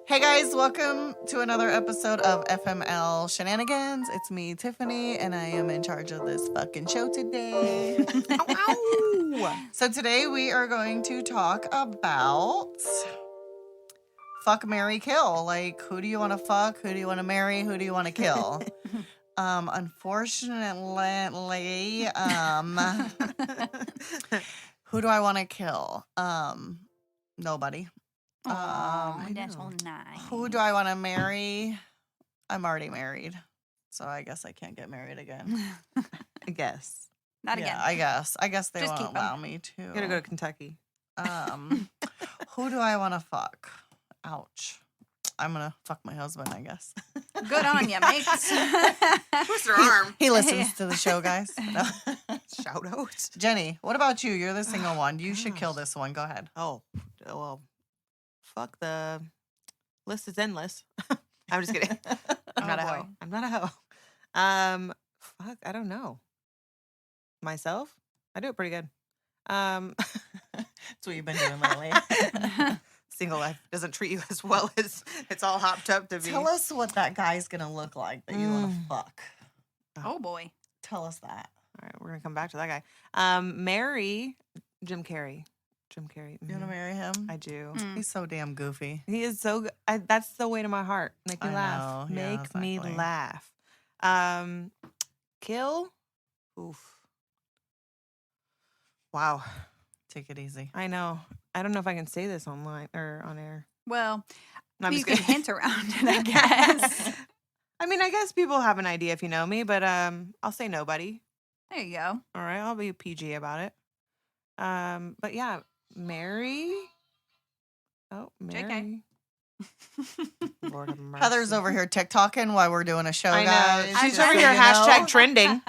Hey guys, welcome to another episode of FML Shenanigans. It's me, Tiffany, and I am in charge of this fucking show today. Ow, ow. So today we are going to talk about fuck, marry, kill. Like, who do you want to fuck? Who do you want to marry? Who do you want to kill? Unfortunately, who do I want to kill? Nobody. Aw, that's so nice. Who do I want to marry? I'm already married, so I guess I can't get married again. I guess. Not again. I guess they Just won't keep 'em. allow me to. You gotta go to Kentucky. Who do I want to fuck? Ouch. I'm gonna fuck my husband, I guess. Good on you, mate. Twist her arm. He listens to the show, guys. No. Shout out. Jenny, what about you? You're the single one. You should kill this one. Go ahead. Oh, well, fuck, the list is endless. I'm just kidding. I'm not a hoe. I'm not a hoe. Fuck, I don't know. Myself? I do it pretty good. That's what you've been doing lately. Single life doesn't treat you as well as it's all hopped up to be. Tell us what that guy's gonna look like that you want to fuck. Oh, boy. Tell us that. All right, we're gonna come back to that guy. Marry Jim Carrey. Jim Carrey. You want to marry him? I do. He's so damn goofy. He is so good. That's the way to my heart. Make me I laugh. know. Yeah, Make me exactly. laugh. Kill. Oof. Wow. Take it easy. I know. I don't know if I can say this online or on air. Well, No, I'm you just can kidding. hint around it, I guess. I mean, I guess people have an idea if you know me, but I'll say nobody. There you go. All right, I'll be PG about it. But yeah, Mary. Oh, Mary. Lord of mercy. Heather's over here TikToking while we're doing a show, I guys. know. She's Just over so here you know. hashtag trending.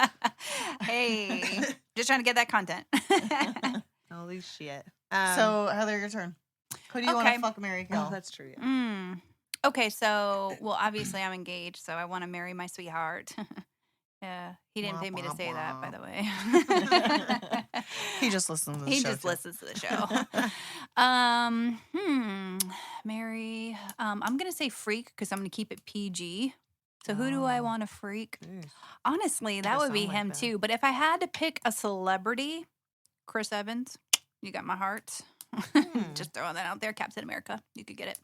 Hey, just trying to get that content. Holy shit. So, Heather, your turn. Who do you want Okay. to fuck, marry, kill? Oh, that's true. Yeah. Okay, so, well, obviously I'm engaged, so I want to marry my sweetheart. Yeah, he didn't pay me to say that, by the way. He just listens to the He show. just too. listens to the show. Mary. I'm gonna say freak because I'm gonna keep it PG. So who do I want to freak? Jeez. Honestly, that Gotta would be sound like him that. too. But if I had to pick a celebrity, Chris Evans, you got my heart. Just throwing that out there. Captain America, you could get it.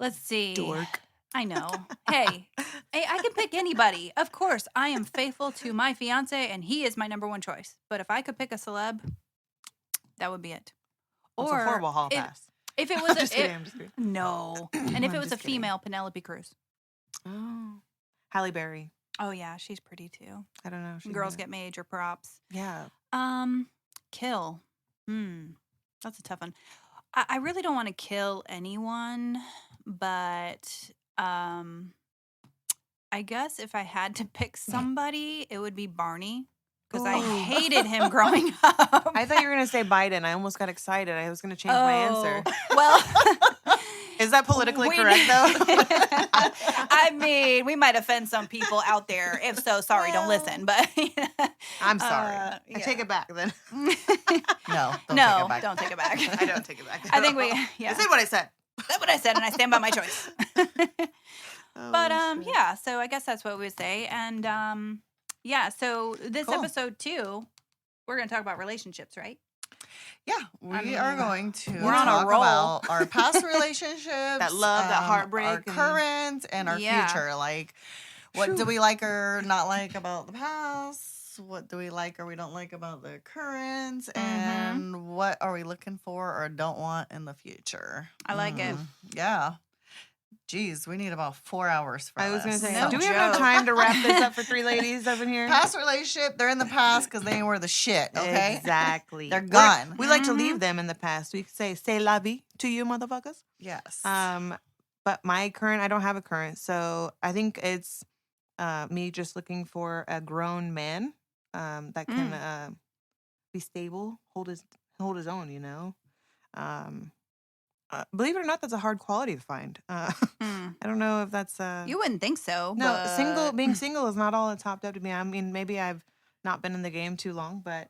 Let's see. Dork. I know. Hey, I can pick anybody. Of course, I am faithful to my fiance, and he is my number one choice. But if I could pick a celeb, that would be it. That's a horrible hall if- pass. If it I'm was just kidding. I'm just kidding. no, and if it I'm was a just kidding. female, Penelope Cruz. Oh, Halle Berry. Oh yeah, she's pretty too. I don't know. She's Girls good. get major props. Yeah. Kill. That's a tough one. I really don't want to kill anyone, but I guess if I had to pick somebody, it would be Barney because I Ooh. hated him growing up. I thought you were gonna say Biden. I almost got excited. I was gonna change my answer. Well, Is that politically we- correct though? I mean, we might offend some people out there. If so, sorry, don't listen. But I'm sorry. I yeah. take it back then. No, don't no, take it back. don't take it back. I don't take it back. I think we, I yeah, said what I said. that's what I said, and I stand by my choice. But Holy shit. yeah, so I guess that's what we would say. And yeah, so this Cool. episode too, we're gonna talk about relationships, right? Yeah, we mean, are going to we're on a talk roll. about our past relationships, That love, that heartbreak, our and- current, and our Yeah. future. Like, what do we like or not like about the past? What do we like or we don't like about the current? And what are we looking for or don't want in the future? I like it. Yeah. Jeez, we need about 4 hours for I was gonna this. say, No do we have enough joke. time to wrap this up for three ladies up in here? Past relationship, they're in the past because they were the shit, okay? Exactly. They're gone. We like to leave them in the past. We say la vie to you, motherfuckers. Yes. But my current, I don't have a current, so I think it's me just looking for a grown man that can be stable, hold his own. You know, believe it or not, that's a hard quality to find. I don't know if that's You wouldn't think so. no but... being single is not all it's hopped up to be. I mean, maybe I've not been in the game too long, but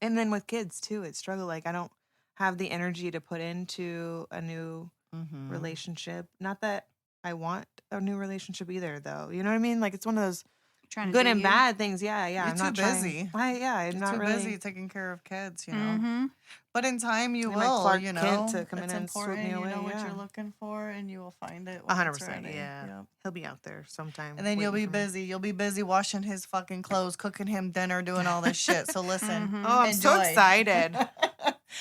and then with kids too, it's struggle. Like I don't have the energy to put into a new Mhm. relationship. Not that I want a new relationship either, though. You know what I mean? Like it's one of those Trying to good do and you. bad things. Yeah, You're I'm too not busy. I'm You're not too really. busy taking care of kids, you know. Mm-hmm. But in time, you I need my will. Clark You Kent know, to come in it's and swoop important. me You know away, what yeah. you're looking for, and you will find it when it's 100%. ready. Yeah. Yep. He'll be out there sometime. And then you'll be waiting for me. busy. You'll be busy washing his fucking clothes, cooking him dinner, doing all this shit. So listen. Mhm. Oh, I'm so Enjoy. excited.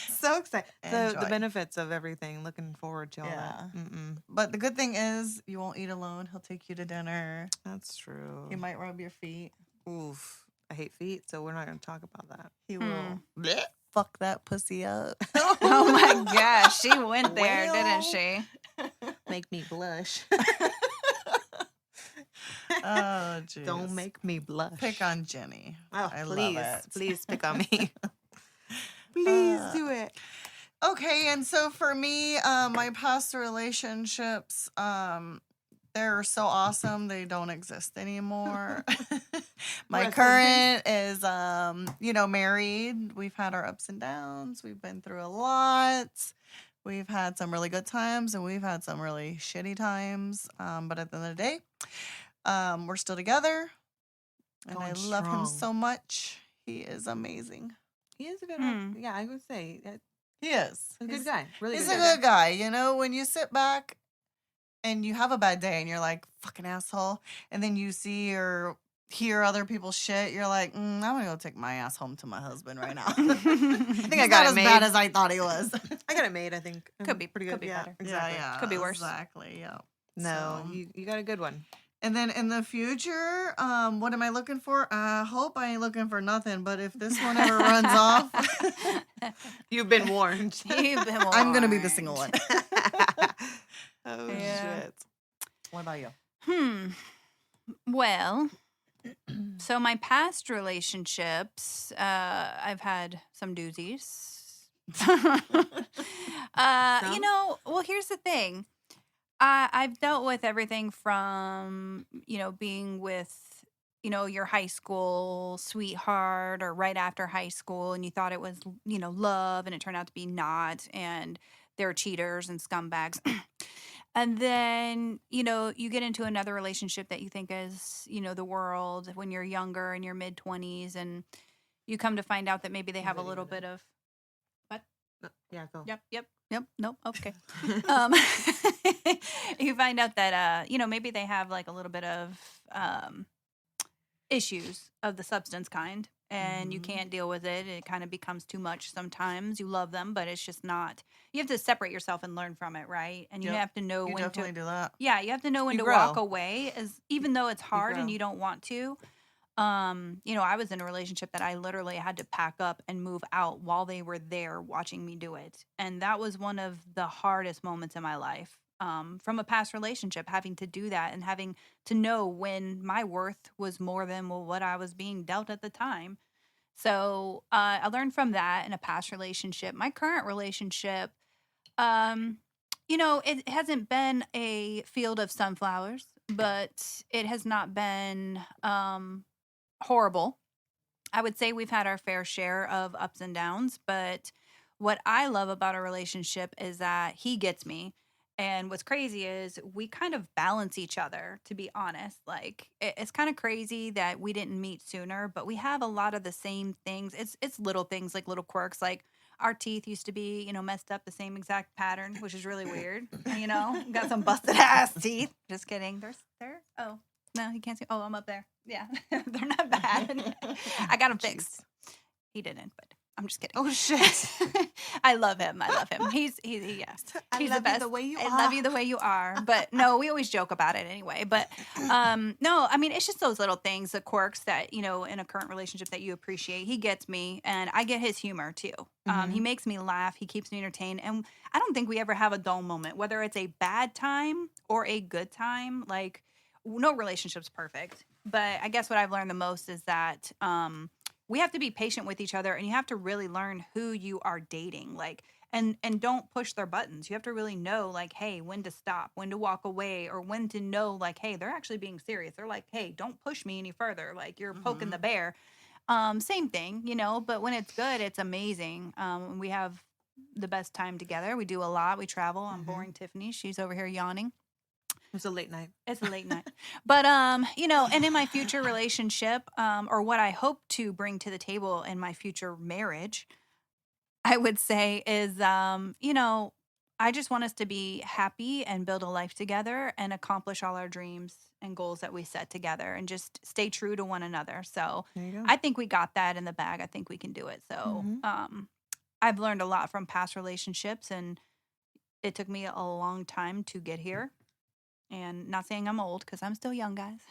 So excited. The Enjoy. benefits of everything. Looking forward to all that. Yeah. Mm-mm. But the good thing is, you won't eat alone. He'll take you to dinner. That's true. He might rub your feet. Oof. I hate feet, so we're not going to talk about that. He will fuck that pussy up. Oh my gosh, she went there, Well. didn't she? Make me blush. Oh, jeez. Don't make me blush. Pick on Jenny. Oh, I please. love it. Please pick on me. Please Uh, do it. Okay, and so for me, my past relationships, they're so awesome they don't exist anymore. My Rest in current is, married. We've had our ups and downs. We've been through a lot. We've had some really good times and we've had some really shitty times. But at the end of the day, we're still together, and I Going love him strong. so much. He is amazing. He is a good Yeah, I would say. He is. A good guy. Really He's good a guy. good guy. You know, when you sit back and you have a bad day and you're like, fucking asshole, and then you see or hear other people's shit, you're like, I'm gonna go take my ass home to my husband right now. I think He's I got not it as made. bad as I thought he was. I got it made, I think. Could be- pretty good. could be yeah, better. Exactly. Yeah, Could be worse. Exactly, yeah. No, So- you got a good one. And then in the future, what am I looking for? I hope I ain't looking for nothing, but if this one ever runs off, You've been warned. You've been I'm gonna be the warned. single one. Oh, Yeah. shit. What about you? Well, so my past relationships, I've had some doozies. Some? Well, here's the thing. I've dealt with everything from, being with, your high school sweetheart or right after high school and you thought it was, love and it turned out to be not. And they're cheaters and scumbags. And then, you get into another relationship that you think is, the world when you're younger in your mid 20s and you come to find out that maybe they have a Video little then. bit of No, yeah, go. Yep. Nope. Okay. You find out that maybe they have like a little bit of issues of the substance kind, and you Mhm. can't deal with it. It kind of becomes too much sometimes. You love them, but it's just not. You have to separate yourself and learn from it, right? And you Yep. have to know You when definitely to. do that. Yeah, you have to know when You to walk grow. away, as even though it's hard and grow. you don't want to. I was in a relationship that I literally had to pack up and move out while they were there watching me do it. And that was one of the hardest moments in my life. From a past relationship, having to do that and having to know when my worth was more than what I was being dealt at the time. So I learned from that in a past relationship. My current relationship, it hasn't been a field of sunflowers, but it has not been horrible. I would say we've had our fair share of ups and downs, but what I love about a relationship is that he gets me. And what's crazy is we kind of balance each other, to be honest. Like it's kind of crazy that we didn't meet sooner, but we have a lot of the same things. It's little things like little quirks, like our teeth used to be, messed up the same exact pattern, which is really weird. Got some busted ass teeth. Just kidding. They're oh no, you can't see. Oh, I'm up there. Yeah, they're not bad. I got them fixed. He didn't, but I'm just kidding. Oh, shit. I love him. He's yes. I He's love the best. you the way you I are. love you the way you are. But no, we always joke about it anyway. But no, I mean it's just those little things, the quirks that in a current relationship that you appreciate. He gets me, and I get his humor too. He makes me laugh. He keeps me entertained, and I don't think we ever have a dull moment, whether it's a bad time or a good time. Like no relationship's perfect, but I guess what I've learned the most is that we have to be patient with each other, and you have to really learn who you are dating. Like, and don't push their buttons. You have to really know, like, hey, when to stop, when to walk away, or when to know, like, hey, they're actually being serious. They're like, hey, don't push me any further. Like, you're poking the bear. Same thing, but when it's good, it's amazing. We have the best time together. We do a lot. We travel. I'm Mhm. boring Tiffany. She's over here yawning. It's a late night. It's a late night. But you know, and in my future relationship, or what I hope to bring to the table in my future marriage, I would say is you know, I just want us to be happy and build a life together and accomplish all our dreams and goals that we set together and just stay true to one another. So There you go. I think we got that in the bag. I think we can do it. So Mhm. I've learned a lot from past relationships, and it took me a long time to get here. And not saying I'm old because I'm still young, guys.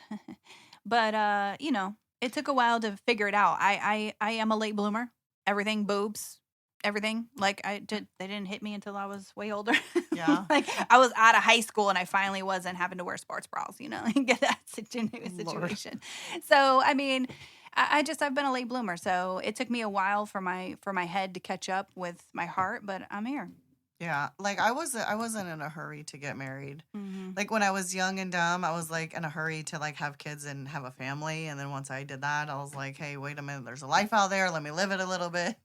But you know, it took a while to figure it out. I am a late bloomer. Everything, boobs, everything. Like they didn't hit me until I was way older. Yeah. Like I was out of high school and I finally wasn't having to wear sports bras, you know, and get that Lord. situation. So I mean, I've been a late bloomer. So it took me a while for my head to catch up with my heart, but I'm here. Yeah. Like I wasn't in a hurry to get married. Mm-hmm. Like when I was young and dumb, I was like in a hurry to like have kids and have a family. And then once I did that, I was like, hey, wait a minute, there's a life out there. Let me live it a little bit.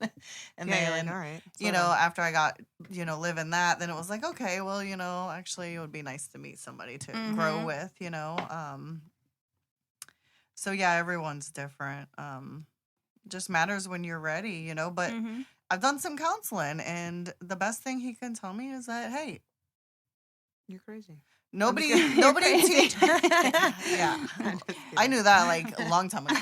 And Yeah, you're then, like, all right. you know, after I got, you know, living that, then it was like, okay, well, you know, actually it would be nice to meet somebody to grow Mhm. with, you know. So yeah, everyone's different. Just matters when you're ready, you know, but Mm-hmm. I've done some counseling and the best thing he can tell me is that, hey, You're crazy. nobody kidding. nobody Crazy. teach Yeah. I'm just I kidding. knew that like a long time ago.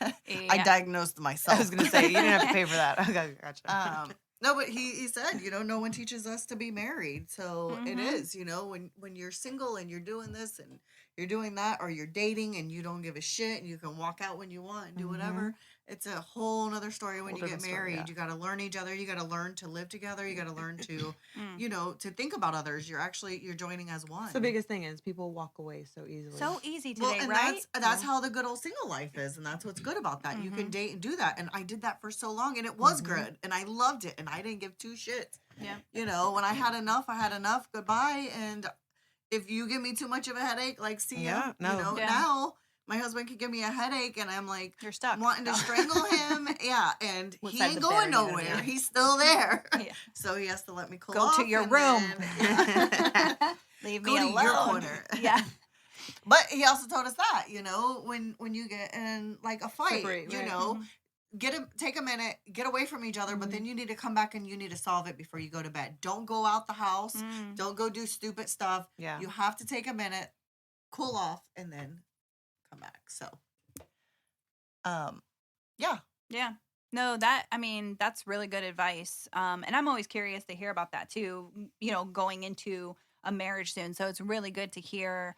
I Yeah. diagnosed myself. I was gonna say you didn't have to pay for that. Okay, gotcha. No, but he said, you know, no one teaches us to be married. So it Mhm. is, you know, when you're single and you're doing this and you're doing that, or you're dating and you don't give a shit and you can walk out when you want and do whatever. It's a whole nother story when Whole you get different story, married. yeah. You got to learn each other. You got to learn to live together. You got to learn to, Mm. you know, to think about others. You're joining as one. That's the biggest thing is people walk away so easily. So easy today, Well, and right? that's how the good old single life is, and that's what's good about that. You can Mhm. date and do that, and I did that for so long, and it was good, and I loved it, and I didn't give two shits. Yeah. You know, when I had enough, I had enough. Goodbye, and if you give me too much of a headache, like see ya. Yeah, no. You know, Yeah. now my husband can give me a headache, and I'm like You're stuck. wanting to No. strangle him. Yeah, and What he side ain't of the bed are going you gonna be nowhere. on? He's still there. Yeah. So he has to let me cool Go off. to your and room. then- yeah. Leave Go me to alone. your corner. Yeah. But he also told us that, you know, when you get in like a fight, Separate, you right. know, take a minute, get away from each other, but then you need to come back and you need to solve it before you go to bed. Don't go out the house. Mm. Don't go do stupid stuff. Yeah. You have to take a minute, cool off, and then come back. So, yeah. Yeah. No, that's really good advice. And I'm always curious to hear about that too, you know, going into a marriage soon. So it's really good to hear,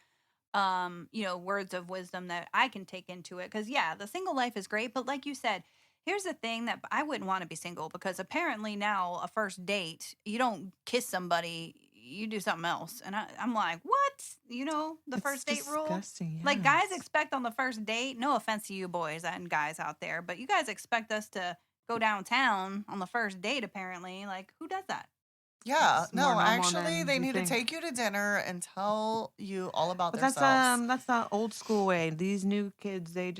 you know, words of wisdom that I can take into it. Cause yeah, the single life is great. But like you said, here's the thing that I wouldn't want to be single because apparently now a first date, you don't kiss somebody, you do something else. And I'm like, what? You know, the It's first date rule? disgusting, Like guys yes. expect on the first date, no offense to you boys and guys out there, but you guys expect us to go downtown on the first date apparently. Like who does that? Yeah. It's more No, normal actually, than they you need think. to take you to dinner and tell you all about But themselves. that's the old school way. These new kids, they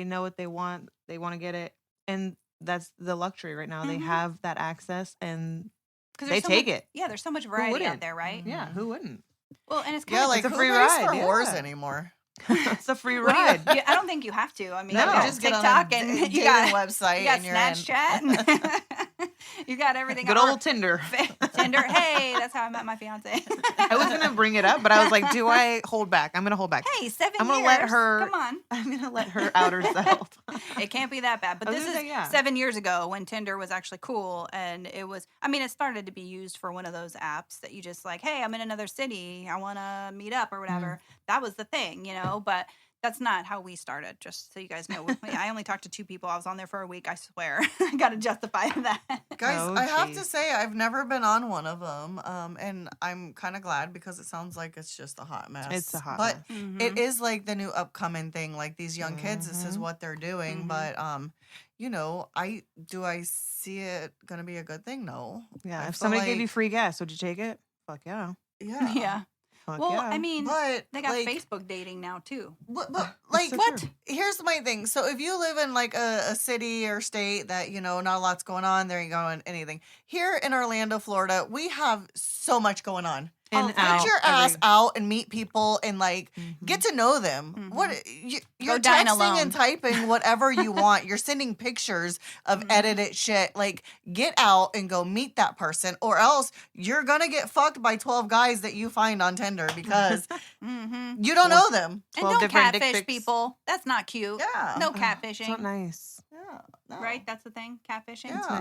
know what they want. They want to get it, and that's the luxury right now. They Mhm. have that access, and 'Cause they there's so take much, it. yeah, there's so much variety out wouldn't? there, right? Yeah, who wouldn't? Well, and it's kind Yeah, of like a who free pays ride, for whores yeah. anymore? It's a free What do ride. I don't think you have to. I mean, No. you You got just get on TikTok a and dating you got website you got and you're in. Snapchat. And you got everything. Good or old Tinder. Tinder. Hey, that's how I met my fiance. I was gonna bring it up, but I was like, do I hold back? I'm gonna hold back. Hey, 7 I'm gonna years. let her- Come on. I'm gonna let her out herself. It can't be that bad. But I was this gonna is say, yeah. 7 years ago when Tinder was actually cool. And it was, I mean, it started to be used for one of those apps that you just like, hey, I'm in another city. I want to meet up or whatever. That was the thing, you know, but that's not how we started. Just so you guys know, I only talked to 2 people. I was on there for a week. I swear. I got to justify that. Guys, Oh, I have to jeez. say I've never been on one of them, and I'm kind of glad because it sounds like it's just a hot mess. It's a hot but mess. Mhm. it is like the new upcoming thing. Like these young kids, this is Mhm. what they're doing. Mhm. But you know, I see it gonna be a good thing? No. Yeah. I If feel somebody gave like- you free gas, would you take it? Fuck yeah. yeah, Yeah. Fuck Well, yeah. I mean, But they got like, Facebook dating now too. but like, so What? true. here's my thing. So if you live in like a city or state that, you know, not a lot's going on, there ain't going anything. Here in Orlando, Florida, we have so much going on. In, Get Get out, your ass every- out and meet people and like Mhm. get to know them. Mhm. What you're dine texting alone. and typing whatever you want. You're sending pictures of Mhm. edited shit. Like get out and go meet that person, or else you're gonna get fucked by 12 guys that you find on Tinder because Mm-hmm. you don't know them. And 12 don't different dick catfish pics. people. That's not cute. Yeah. No Ugh, catfishing. It's not nice. Yeah. No. Right? That's the thing. Catfishing. Yeah.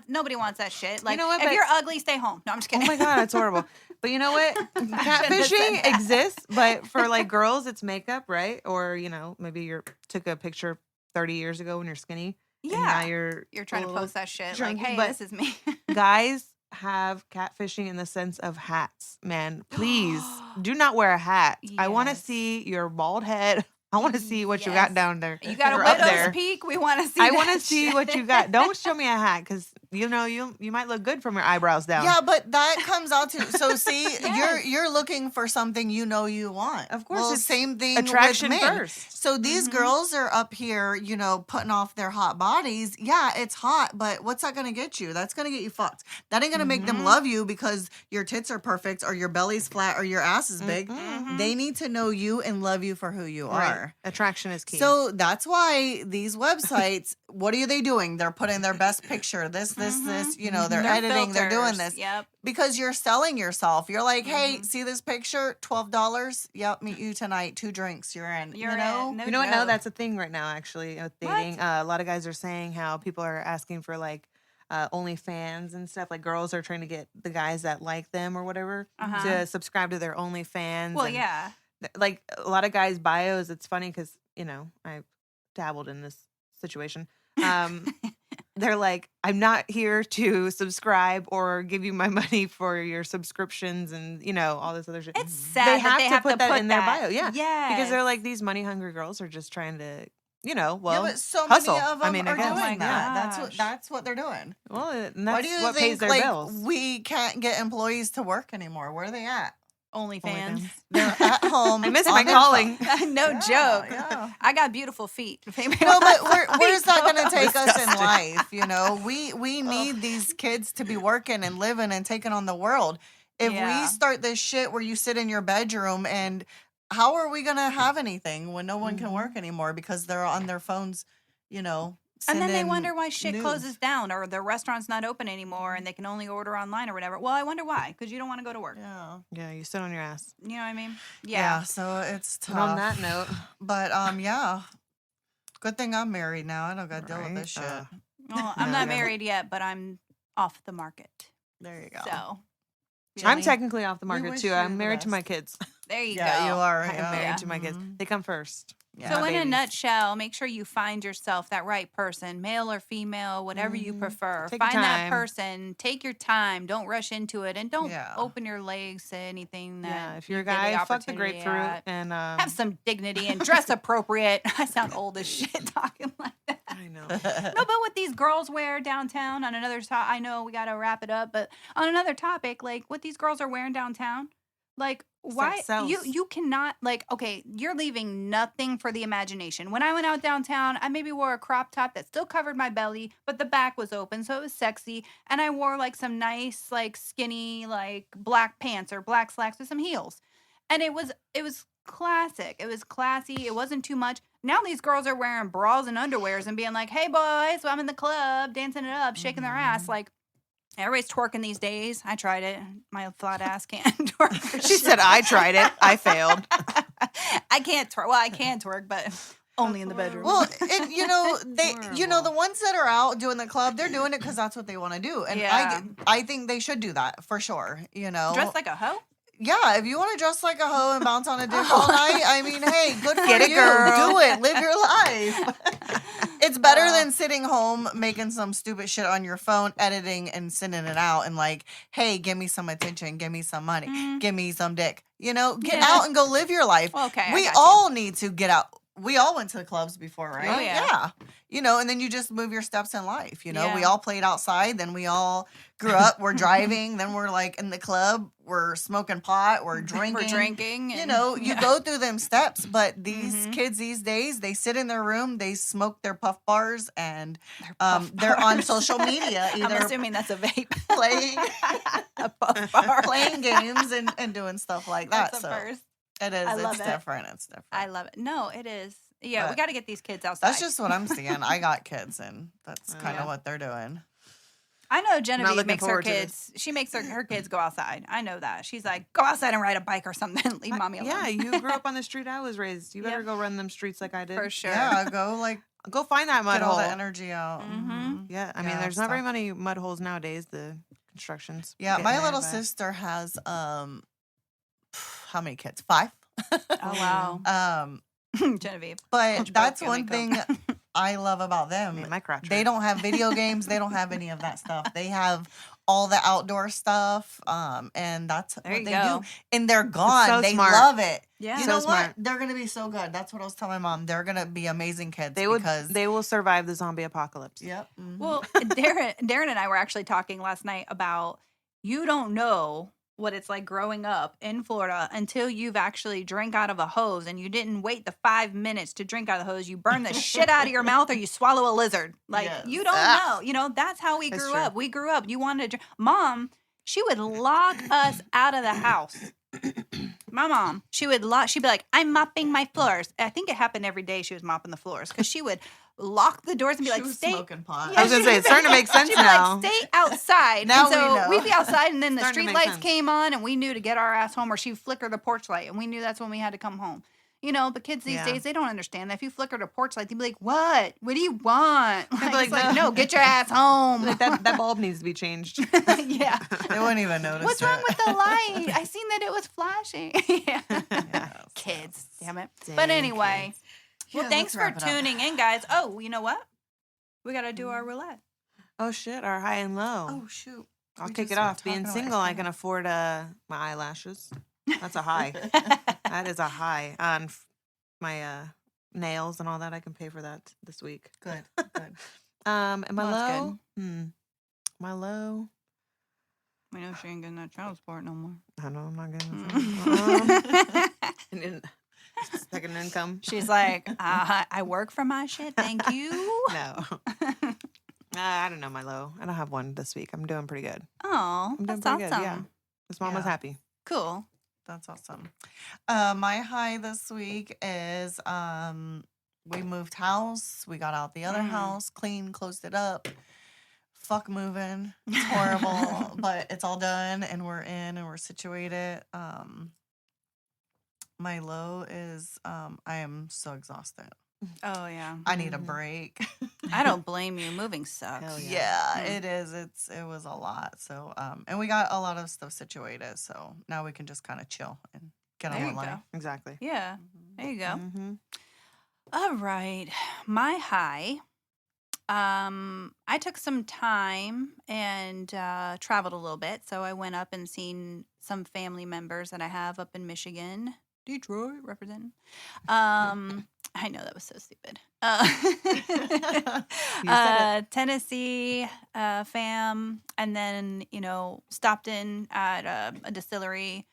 Nobody wants that shit. Like, know what, if but- you're ugly, stay home. No, I'm just Oh kidding. my God, it's horrible. But you know what? shouldn't have said Catfishing that. exists, but for like girls, it's makeup, right? Or, you know, maybe you took a picture 30 years ago when you're skinny. And now Yeah. you're Trying to a little- post that shit. drunk, Like, hey, but- this is me. Guys have catfishing in the sense of hats. Man, please do not wear a hat. I want to Yes. see your bald head. I want to see what you got Yes. down there. You got a or up widow's there. peak. We want to see. I want to that see shit. what you got. Don't show me a hat because you know you might look good from your eyebrows down. Yeah, but that comes out to so see Yes. you're looking for something you know you want. Of course, well, it's same thing attraction with men. first. So these Mhm. girls are up here, you know, putting off their hot bodies. Yeah, it's hot, but what's that gonna get you? That's gonna get you fucked. That ain't gonna make them Mhm. love you because your tits are perfect or your belly's flat or your ass is big. Mhm. They need to know you and love you for who you Right. are. Attraction is key. So that's why these websites, what are they doing? They're putting their best picture, this, you know, they're Their editing, they're doing filters. this Yep. because you're selling yourself. You're like, hey, Mhm. see this picture? $12. Yep, meet you tonight. 2 drinks. You're in. You're you know? in. No you know what? No, joke. that's a thing right now. Actually, with What? dating, a lot of guys are saying how people are asking for like OnlyFans and stuff. Like girls are trying to get the guys that like them or whatever Uh-huh. to subscribe to their OnlyFans. Well, and, yeah. like a lot of guys' bios. It's funny because you know I dabbled in this situation. They're like, I'm not here to subscribe or give you my money for your subscriptions and you know all this other shit. It's sad They that have to put that in their that. bio, yeah. Yes. Because they're like these money hungry girls are just trying to, you know, well, yeah, but so hustle. many of them I mean, I are guess. doing Oh my that. gosh. That's what they're doing. well, and Why that's do you what pays think their like bills. we can't get employees to work anymore? Where are they at? OnlyFans. They're at home. I miss on my their calling. phone. No Yeah, joke. yeah. I got beautiful feet. If anybody No, but wants where's that feet, going to take us in Disgusting. life? You know, we need these kids to be working and living and taking on the world. If Yeah. we start this shit where you sit in your bedroom and how are we going to have anything when no one can work anymore because they're on their phones, you know? And then they sending wonder why shit news. closes down or the restaurant's not open anymore and they can only order online or whatever. Well, I wonder why. Because you don't want to go to work. Yeah. Yeah, you sit on your ass. You know what I mean? Yeah. Yeah. So it's tough. And on that note, But yeah. Good thing I'm married now. I don't got to deal with Right? this shit. Well, I'm No, not no. married yet, but I'm off the market. There you go. So I'm Jenny, technically off the we market wish too. you I'm the married to my best. kids. there you Yeah, go. you are. I am yeah. married to my kids. Mhm. They come first. Yeah. So in a babies. nutshell, make sure you find yourself that right person, male or female, whatever you Mhm. prefer. Take your Find that time. person. Take your time. Don't rush into it, and don't Yeah. open your legs to anything that. Yeah, if you're a you get guy, fuck the opportunity grapefruit at. and Have some dignity and dress appropriate. I sound old as shit talking like that. I know. No, but what these girls wear downtown on another top, I know we got to wrap it up, but on another topic, like what these girls are wearing downtown, like why sells. you cannot like okay, you're leaving nothing for the imagination. When I went out downtown, I maybe wore a crop top that still covered my belly, but the back was open, so it was sexy, and I wore like some nice like skinny like black pants or black slacks with some heels. And it was classic. It was classy. It wasn't too much. Now these girls are wearing bras and underwears and being like, "Hey boys, I'm in the club, dancing it up, shaking their ass." Like everybody's twerking these days. I tried it. My flat ass can't twerk. for She shit. said I tried it. I failed. I can't twerk. Well, I can twerk, but only in the bedroom. Well, and you know they, you know, the Horrible. ones that are out doing the club, they're doing it because that's what they want to do, and Yeah. I think they should do that for sure. You know, dress like a hoe. yeah, if you want to dress like a hoe and bounce on a dick all night, I mean, hey, good for Get it, you. girl. Do it. Live your life. It's better Well. than sitting home making some stupid shit on your phone, editing and sending it out, and like, hey, give me some attention, give me some money, Mm. give me some dick. You know, get Yeah. out and go live your life. Okay, I We got you. all need to get out. we all went to the clubs before, right? Oh, yeah. You know, and then you just move your steps in life. You know, we Yeah. all played outside. Then we all grew up. We're driving. Then we're like in the club. We're smoking pot. We're drinking. We're drinking. You and- know, you yeah. go through them steps. But these Mhm. kids these days, they sit in their room, they smoke their puff bars, and Puff they're on bars. social media, I'm either assuming that's a vape. playing a puff bar. playing games and doing stuff like that. That's a So first. it is. I love It's it. different. It's different. I love it. No, it is. Yeah, we But got to get these kids outside. That's just what I'm seeing. I got kids, and that's kind of Yeah. what they're doing. I know Genevieve looking makes her forward to kids. She makes her kids go outside. I know that. She's like, go outside and ride a bike or something. Leave mommy alone. Yeah, you grew up on the street I was raised. You better Yep. go run them streets like I did. For sure. Yeah, go like Go find that mud get all hole. the energy out. Mhm. Yeah, I mean, Yeah, there's not very stuff. many mud holes nowadays. The constructions. Yeah, getting my there, little but- sister has how many kids? 5. Oh, wow. Genevieve. But Lunch that's break, one here we thing I love about them. Made my crotch They hurt. don't have video games. They don't have any of that stuff. They have all the outdoor stuff. And that's There what you they go. do. And they're gone. so They smart. love it. Yeah. You So know smart. what? They're gonna be so good. That's what I was telling my mom. They're gonna be amazing kids. They would. because They will survive the zombie apocalypse. Yep. Mhm. Well, Darren and I were actually talking last night about you don't know what it's like growing up in Florida until you've actually drank out of a hose and you didn't wait the 5 minutes to drink out of the hose. You burn the shit out of your mouth or you swallow a lizard. Like, Yes. you don't Ah. know. You know, that's how we It's grew true. up. We grew up. You wanted to drink. Mom, she would lock us out of the house. My mom, she'd be like, I'm mopping my floors. I think it happened every day she was mopping the floors because she would lock the doors and be She like, was stay. smoking pot. Yeah, I was gonna she- say it's starting to make sense She'd be now. like, stay outside. Now and so we know. we'd be outside, and then the Starting to street make lights sense. came on, and we knew to get our ass home, or she'd flicker the porch light, and we knew that's when we had to come home. You know, but kids these Yeah. days, they don't understand that. If you flickered a porch light, they'd be like, what? What do you want? They'd be Like, it's like, like, "No." no, get your ass home. Like, that bulb needs to be changed. Yeah. They wouldn't even notice. What's wrong with the light? I seen that it was flashing. Yeah. Yes, Kids, damn it. Dang But anyway, well, Yeah, thanks let's for wrap it up. tuning in, guys. Oh, you know what? We got to do our roulette. Oh shit! Our high and low. Oh shoot. I'll We kick just it were off. Being talking about single, I it. can afford my eyelashes. That's a high. That is a high. On my nails and all that, I can pay for that this week. Good. Good. And my Well, that's low. My low. We know she ain't getting that child support no more. I know I'm not getting Mm. an second income. She's like, I work for my shit. Thank you. No. I don't know my low. I don't have one this week. I'm doing pretty good. Oh, I'm doing that's pretty awesome. good. Yeah. His mom was Yeah. happy. Cool. That's awesome. My high this week is we moved house. We got out the other Mm. house, clean, closed it up. Fuck moving. It's horrible, but it's all done and we're in and we're situated. My low is I am so exhausted. Oh yeah. I need a Mhm. break. I don't blame you. Moving sucks. Hell Yeah, Mm. it is. It was a lot. So and we got a lot of stuff situated. So now we can just kind of chill and get on There with you go. life. Exactly. Yeah. There you go. Mm-hmm. All right. My high. I took some time and traveled a little bit. So I went up and seen some family members that I have up in Michigan. Detroit representing. I know that was so stupid. said Tennessee fam, and then stopped in at a distillery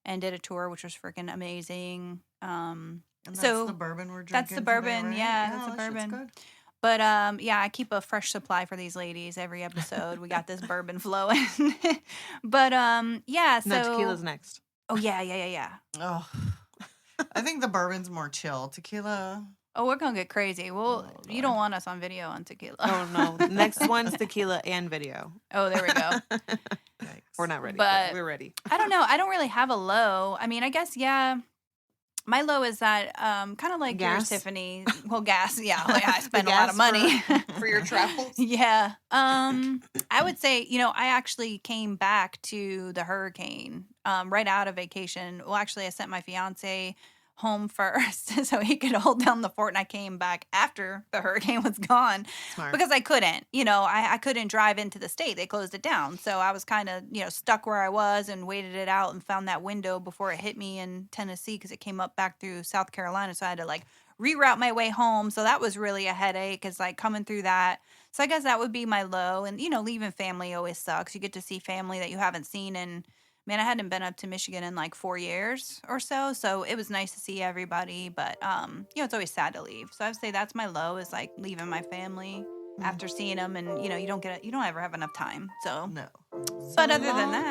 and did a tour, which was freaking amazing. And that's So, the bourbon we're drinking. that's the today, bourbon, right? yeah, that's the that shit's bourbon. good. But yeah, I keep a fresh supply for these ladies every episode. We got this bourbon flowing. But yeah, so No, tequila's next. oh yeah. Oh, I think the bourbon's more chill. Tequila. Oh, we're gonna get crazy. Well, Oh, you don't want us on video on tequila. Oh no. Next one's tequila and video. Oh, there we go. Yikes. We're not ready. But- We're ready. I don't know. I don't really have a low. I mean, I guess yeah. My low is that kind of like yours, Gas? Tiffany. Well, gas. Yeah, I spend a gas lot of money for your travels? Yeah. I would say, I actually came back to the hurricane right out of vacation. Well, actually, I sent my fiance home first so he could hold down the fort, and I came back after the hurricane was gone Smart. because I couldn't. I couldn't drive into the state. They closed it down. So I was kind of, stuck where I was and waited it out and found that window before it hit me in Tennessee because it came up back through South Carolina. So I had to reroute my way home. So that was really a headache, is like coming through that. So I guess that would be my low. And, leaving family always sucks. You get to see family that you haven't seen in, man, I hadn't been up to Michigan in like 4 years or so. So it was nice to see everybody. But, it's always sad to leave. So I would say that's my low, is like leaving my family after seeing them. And, you don't ever have enough time. So, No. but other than that,